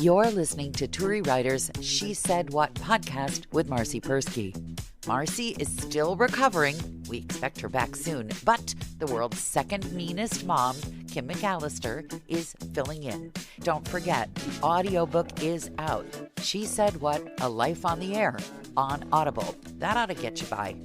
You're listening to Turi Writer's She Said What podcast with Marcy Persky. Marcy is still recovering. We expect her back soon. But the world's second meanest mom, Kim McAllister, is filling in. Don't forget, the audiobook is out. She Said What? A Life on the Air on Audible. That ought to get you by.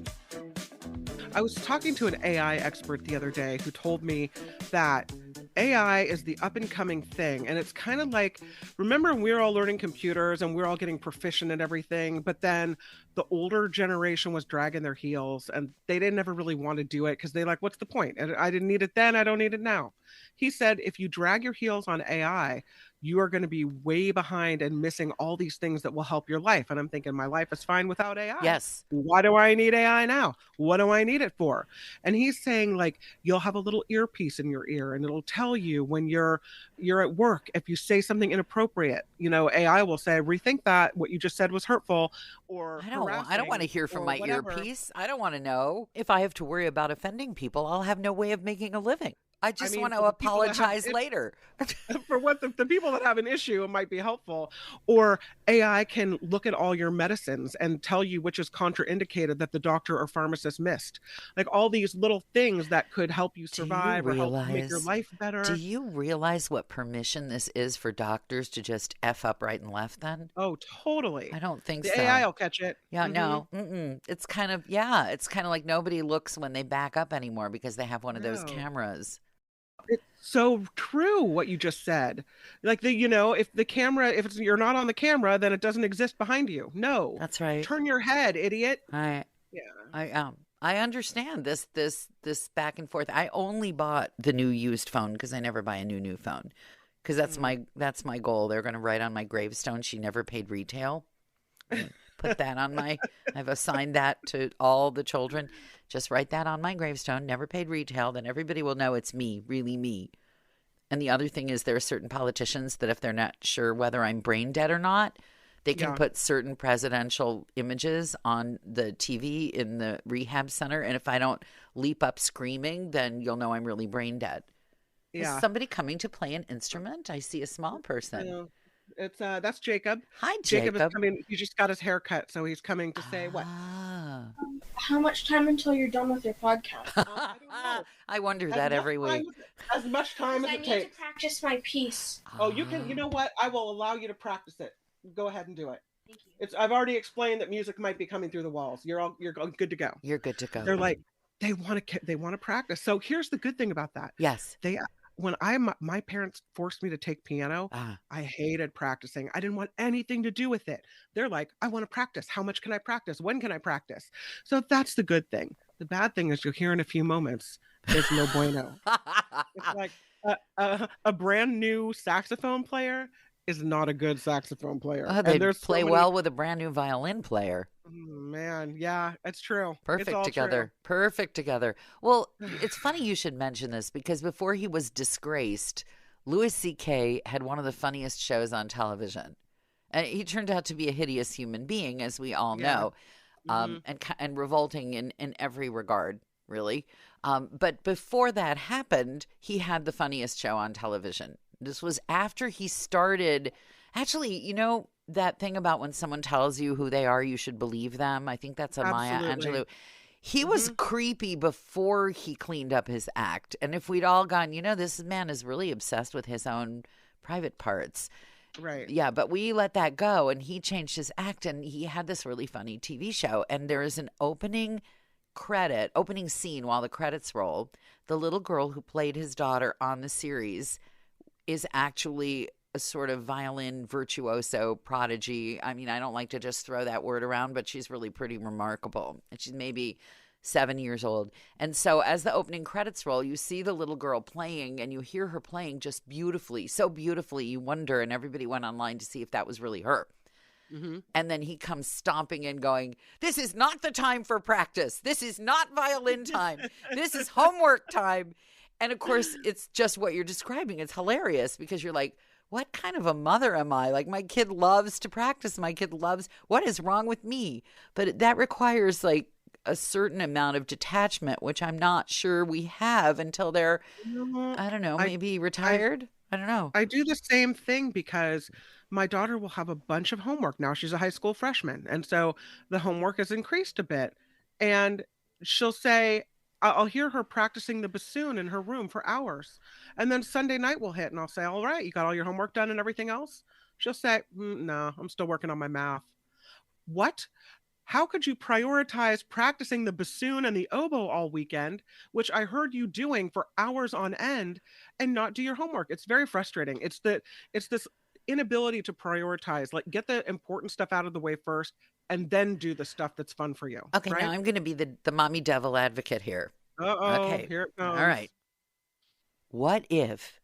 I was talking to an AI expert the other day who told me that AI is the up-and-coming thing. And it's kind of like, remember when we were all learning computers and we were all getting proficient at everything, but then the older generation was dragging their heels and they didn't ever really want to do it because they're like, what's the point? And I didn't need it then, I don't need it now. He said, if you drag your heels on AI, you are going to be way behind and missing all these things that will help your life. And I'm thinking, my life is fine without AI. Yes. Why do I need AI now? What do I need it for? And he's saying, like, you'll have a little earpiece in your ear and it'll tell you when you're at work, if you say something inappropriate, you know, AI will say, rethink that. What you just said was hurtful or I don't want to hear from my whatever. earpiece. I don't want to know. If I have to worry about offending people, I'll have no way of making a living. I just want to for the people that have apologize later. For what the people that have an issue, it might be helpful. Or AI can look at all your medicines and tell you which is contraindicated that the doctor or pharmacist missed. Like all these little things that could help you survive or help make your life better. Do you realize what permission this is for doctors to just F up right and left then? Oh, totally. I don't think the so. AI will catch it. Yeah, no. It's kind of like nobody looks when they back up anymore because they have one of those cameras. It's so true what you just said. Like if the camera, you're not on the camera, then it doesn't exist behind you. No, that's right. Turn your head, idiot. I understand this back and forth. I only bought the new used phone because I never buy a new phone because that's my goal. They're going to write on my gravestone, she never paid retail. Put that on I've assigned that to all the children. Just write that on my gravestone, never paid retail. Then everybody will know it's me, really me. And the other thing is there are certain politicians that if they're not sure whether I'm brain dead or not, they can put certain presidential images on the TV in the rehab center. And if I don't leap up screaming, then you'll know I'm really brain dead. Yeah. Is somebody coming to play an instrument? I see a small person. Yeah. It's that's Jacob. Hi, Jacob. Jacob is coming. He just got his hair cut, so he's coming to say what? How much time until you're done with your podcast? I don't know. I wonder that every week. As much time as it takes. I need to practice my piece. Oh, you can. You know what? I will allow you to practice it. Go ahead and do it. Thank you. I've already explained that music might be coming through the walls. You're good to go. You're good to go. They're like they want to practice. So here's the good thing about that. Yes. When my parents forced me to take piano, I hated practicing. I didn't want anything to do with it. They're like, I want to practice. How much can I practice? When can I practice? So that's the good thing. The bad thing is you'll hear in a few moments, there's no bueno. It's like a brand new saxophone player is not a good saxophone player. They play well with a brand new violin player. Man, yeah, it's true. Perfect together. Well, it's funny you should mention this because before he was disgraced, Louis C.K. had one of the funniest shows on television. And he turned out to be a hideous human being, as we all know, and revolting in every regard, really. But before that happened, he had the funniest show on television. This was after he started. Actually, you know that thing about when someone tells you who they are, you should believe them? I think that's a Maya Angelou. He was creepy before he cleaned up his act. And if we'd all gone, this man is really obsessed with his own private parts. Right. Yeah, but we let that go and he changed his act and he had this really funny TV show. And there is an opening scene while the credits roll. The little girl who played his daughter on the series is actually a sort of violin virtuoso prodigy. I mean, I don't like to just throw that word around, but she's really pretty remarkable. And she's maybe 7 years old. And so as the opening credits roll, you see the little girl playing and you hear her playing just beautifully, so beautifully. You wonder, and everybody went online to see if that was really her. And then he comes stomping in going, this is not the time for practice. This is not violin time. This is homework time. And of course, it's just what you're describing. It's hilarious because you're like, what kind of a mother am I? Like, my kid loves to practice. My kid loves, what is wrong with me? But that requires like a certain amount of detachment, which I'm not sure we have until they're, I don't know, maybe retired. I don't know. I do the same thing because my daughter will have a bunch of homework. Now she's a high school freshman. And so the homework has increased a bit. And she'll say, I'll hear her practicing the bassoon in her room for hours. And then Sunday night will hit and I'll say, all right, you got all your homework done and everything else? She'll say, no, I'm still working on my math. What? How could you prioritize practicing the bassoon and the oboe all weekend, which I heard you doing for hours on end, and not do your homework? It's very frustrating. It's this inability to prioritize, like get the important stuff out of the way first and then do the stuff that's fun for you. Okay, right? now I'm going to be the mommy devil advocate here. Uh-oh, Okay. here it All comes. right. What if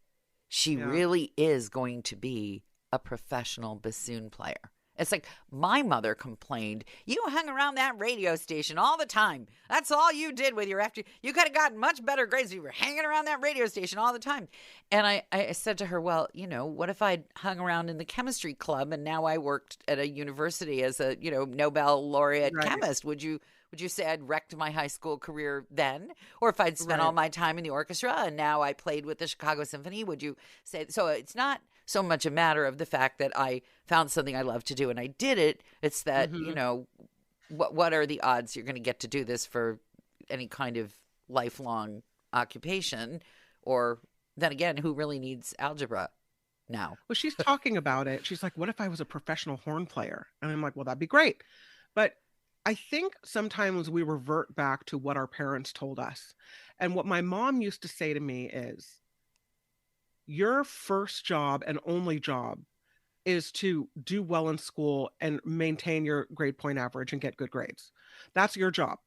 she Yeah. really is going to be a professional bassoon player? It's like my mother complained, you hung around that radio station all the time. That's all you did with your after. You could have gotten much better grades if you were hanging around that radio station all the time. And I said to her, well, what if I'd hung around in the chemistry club and now I worked at a university as a, Nobel laureate Right. chemist? Would you say I'd wrecked my high school career then? Or if I'd spent all Right. my time in the orchestra and now I played with the Chicago Symphony, would you say? So it's not so much a matter of the fact that I found something I love to do and I did it. It's that, Mhm. what are the odds you're going to get to do this for any kind of lifelong occupation? Or then again, who really needs algebra now? Well, she's talking about it. She's like, what if I was a professional horn player? And I'm like, well, that'd be great. But I think sometimes we revert back to what our parents told us. And what my mom used to say to me is, your first job and only job is to do well in school and maintain your grade point average and get good grades. That's your job.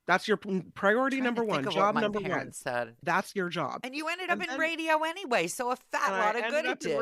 That's your priority Trying to number think one, of what job my number one. parents said. That's your job. And you ended up And in then- radio anyway, so a fat And I lot of ended good it up in did.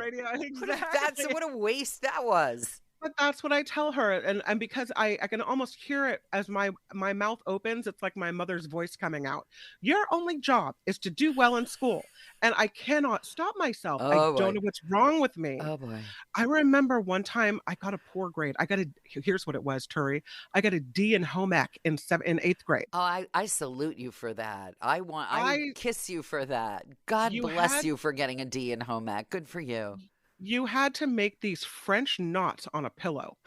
radio. What a waste that was. But that's what I tell her. And because I can almost hear it as my mouth opens, it's like my mother's voice coming out. Your only job is to do well in school. And I cannot stop myself. Oh, I boy. don't know what's wrong with me. Oh boy. I remember one time I got a poor grade. Here's what it was, Turi. I got a D in home ec in 8th grade. Oh, I salute you for that. I kiss you for that. God You bless had- you for getting a D in home ec. Good for you. You had to make these French knots on a pillow.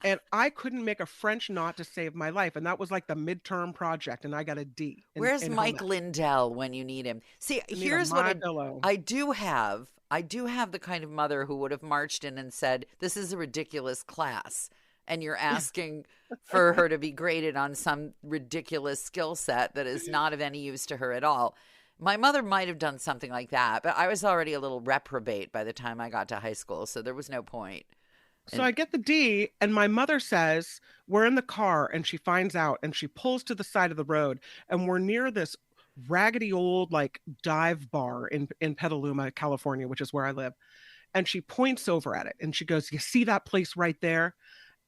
And I couldn't make a French knot to save my life. And that was like the midterm project. And I got a D. Where's in home Mike ec. Lindell when you need him? See, I need a here's what My Pillow. I do have. I do have the kind of mother who would have marched in and said, "This is a ridiculous class." And you're asking for her to be graded on some ridiculous skill set that is not of any use to her at all. My mother might have done something like that, but I was already a little reprobate by the time I got to high school, so there was no point. So I get the D, and my mother says, we're in the car, and she finds out, and she pulls to the side of the road, and we're near this raggedy old like dive bar in Petaluma, California, which is where I live. And she points over at it, and she goes, you see that place right there?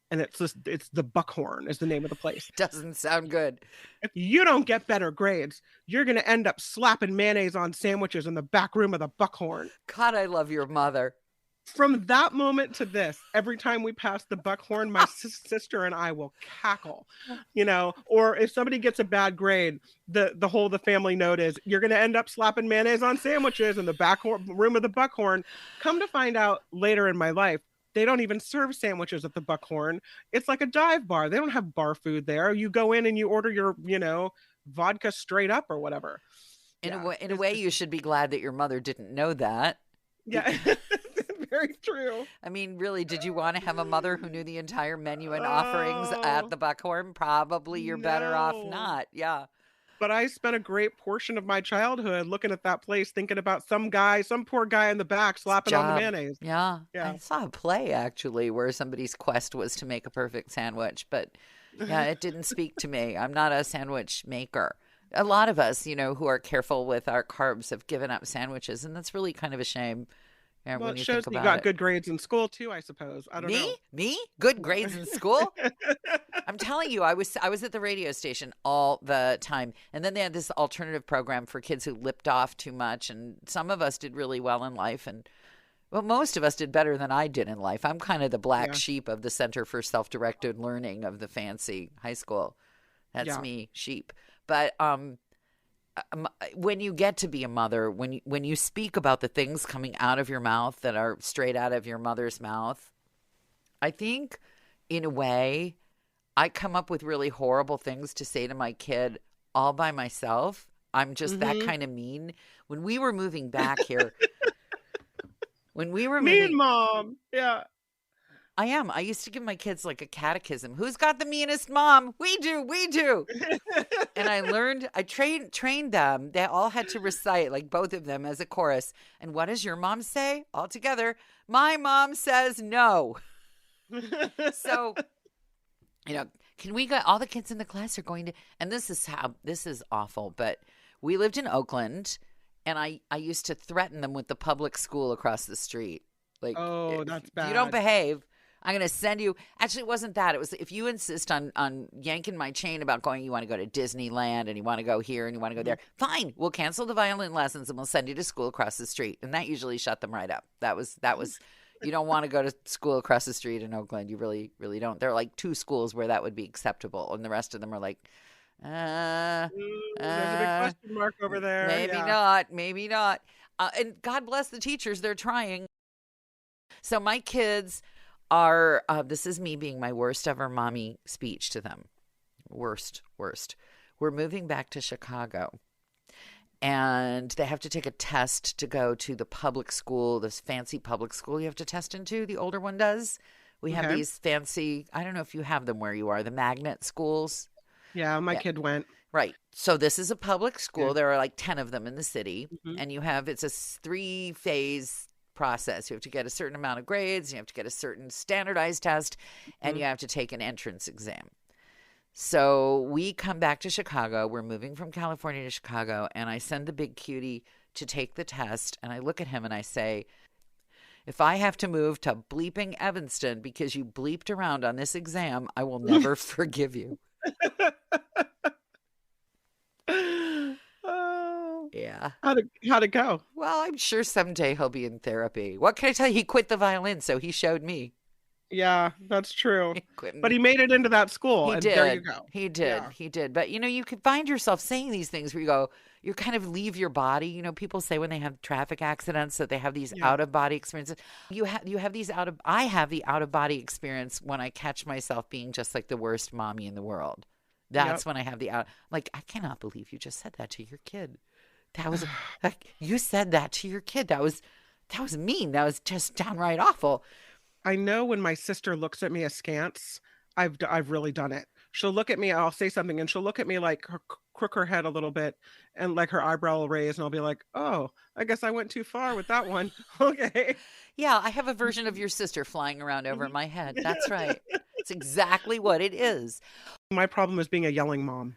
And it's the Buckhorn is the name of the place. Doesn't sound good. If you don't get better grades, you're going to end up slapping mayonnaise on sandwiches in the back room of the Buckhorn. God, I love your mother. From that moment to this, every time we pass the Buckhorn, my sister and I will cackle, or if somebody gets a bad grade, the family note is, you're going to end up slapping mayonnaise on sandwiches in the back room of the Buckhorn. Come to find out later in my life, they don't even serve sandwiches at the Buckhorn. It's like a dive bar. They don't have bar food there. You go in and you order your, vodka straight up or whatever. In a way, you should be glad that your mother didn't know that. Yeah, very true. I mean, really, did you want to have a mother who knew the entire menu and offerings at the Buckhorn? Probably you're better off No. not. Yeah. But I spent a great portion of my childhood looking at that place, thinking about some poor guy in the back slapping on the mayonnaise. Yeah. Yeah. I saw a play actually where somebody's quest was to make a perfect sandwich, but yeah, it didn't speak to me. I'm not a sandwich maker. A lot of us, who are careful with our carbs have given up sandwiches, and that's really kind of a shame. Well, when it you shows think you about got it. good grades in school too, I suppose. I don't know. Me? Good grades in school? I'm telling you, I was at the radio station all the time. And then they had this alternative program for kids who lipped off too much. And some of us did really well in life. And well, most of us did better than I did in life. I'm kind of the black sheep of the Center for Self-Directed Learning of the fancy high school. That's me, sheep. But when you get to be a mother, when you speak about the things coming out of your mouth that are straight out of your mother's mouth, I think in a way I come up with really horrible things to say to my kid all by myself. I'm just that kind of mean. When we were moving back here, Me and mom. Yeah. I am. I used to give my kids like a catechism. Who's got the meanest mom? We do. We do. And I trained them. They all had to recite, like both of them as a chorus. And what does your mom say? All together, my mom says no. So, can we get all the kids in the class are going to, and this is awful, but we lived in Oakland and I used to threaten them with the public school across the street. Like, oh, that's bad. If you don't behave, I'm going to send you. Actually, it wasn't that. It was if you insist on yanking my chain about going, you want to go to Disneyland and you want to go here and you want to go there. Fine. We'll cancel the violin lessons and we'll send you to school across the street. And that usually shut them right up. That was, you don't want to go to school across the street in Oakland. You really, really don't. There are like 2 schools where that would be acceptable. And the rest of them are like, there's a big question mark over there. Maybe not. And God bless the teachers. They're trying. So my kids are, this is me being my worst ever mommy speech to them. Worst. We're moving back to Chicago. And they have to take a test to go to the public school, this fancy public school you have to test into. The older one does. We have these fancy, I don't know if you have them where you are, the magnet schools. Yeah, my kid went. Right. So this is a public school. Yeah. There are like 10 of them in the city. And it's a 3-phase process. You have to get a certain amount of grades. You have to get a certain standardized test. And you have to take an entrance exam. So we come back to Chicago. We're moving from California to Chicago. And I send the big cutie to take the test. And I look at him and I say, if I have to move to bleeping Evanston because you bleeped around on this exam, I will never forgive you. Yeah. How'd it go? Well, I'm sure someday he'll be in therapy. What can I tell you? He quit the violin, so he showed me. Yeah, that's true. But he made it into that school. He did. There you go. He did. Yeah. He did. But, you could find yourself saying these things where you kind of leave your body. People say when they have traffic accidents that they have these out-of-body experiences. I have the out-of-body experience when I catch myself being just like the worst mommy in the world. That's when I have I cannot believe you just said that to your kid. That was, you said that to your kid. That was mean. That was just downright awful. I know when my sister looks at me askance, I've really done it. She'll look at me, I'll say something, and she'll look at me like crook her head a little bit, and like her eyebrow will raise, and I'll be like, oh, I guess I went too far with that one. Okay. Yeah, I have a version of your sister flying around over my head. That's right. It's exactly what it is. My problem is being a yelling mom.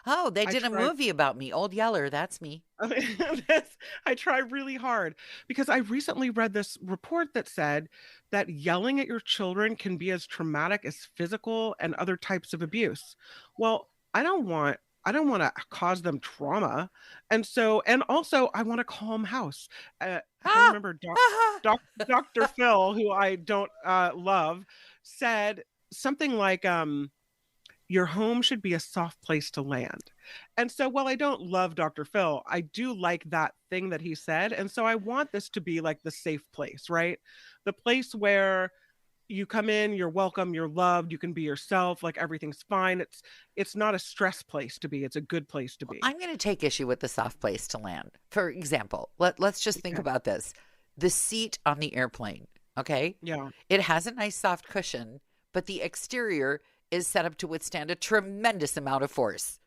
Oh, they did a movie about me. Old Yeller, that's me. I try really hard because I recently read this report that said that yelling at your children can be as traumatic as physical and other types of abuse. Well, I don't want to cause them trauma. And also I want a calm house. I remember Dr. Phil, who I don't love, said something like, your home should be a soft place to land. And so while I don't love Dr. Phil, I do like that thing that he said. And so I want this to be like the safe place, right? The place where you come in, you're welcome, you're loved, you can be yourself, like everything's fine. It's not a stress place to be. It's a good place to be. I'm going to take issue with the soft place to land. For example, let's just think about this. The seat on the airplane, okay? Yeah. It has a nice soft cushion, but the exterior is set up to withstand a tremendous amount of force.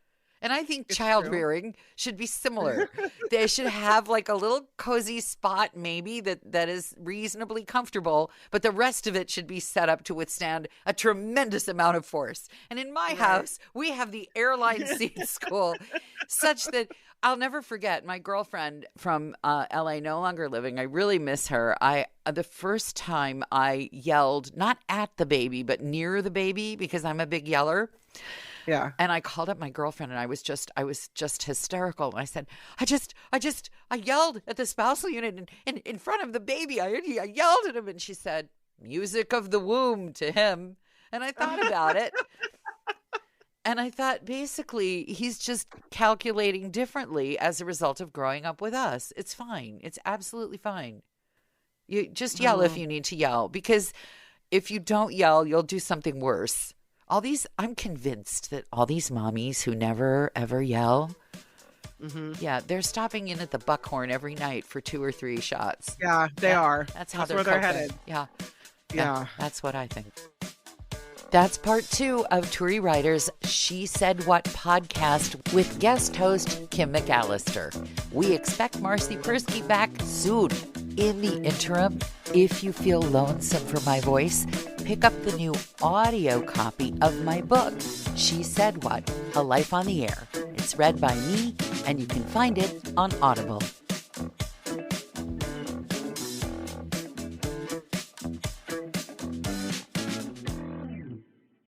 And I think child rearing should be similar. They should have like a little cozy spot maybe that is reasonably comfortable, but the rest of it should be set up to withstand a tremendous amount of force. And in my house, we have the airline seat school such that I'll never forget my girlfriend from LA, no longer living. I really miss her. The first time I yelled, not at the baby, but near the baby because I'm a big yeller. Yeah. And I called up my girlfriend and I was just hysterical. And I said, I yelled at the spousal unit in front of the baby. I yelled at him. And she said, music of the womb to him. And I thought about it. And I thought basically he's just calculating differently as a result of growing up with us. It's fine. It's absolutely fine. You just yell if you need to yell, because if you don't yell, you'll do something worse. I'm convinced that all these mommies who never, ever yell, yeah, they're stopping in at the Buckhorn every night for 2 or 3 shots. Yeah, they are. That's how they're where they're coping. headed. Yeah. That's what I think. That's part 2 of Turi Ryder's She Said What podcast with guest host Kim McAllister. We expect Marcy Persky back soon. In the interim, if you feel lonesome for my voice, pick up the new audio copy of my book, She Said What? A Life on the Air. It's read by me, and you can find it on Audible.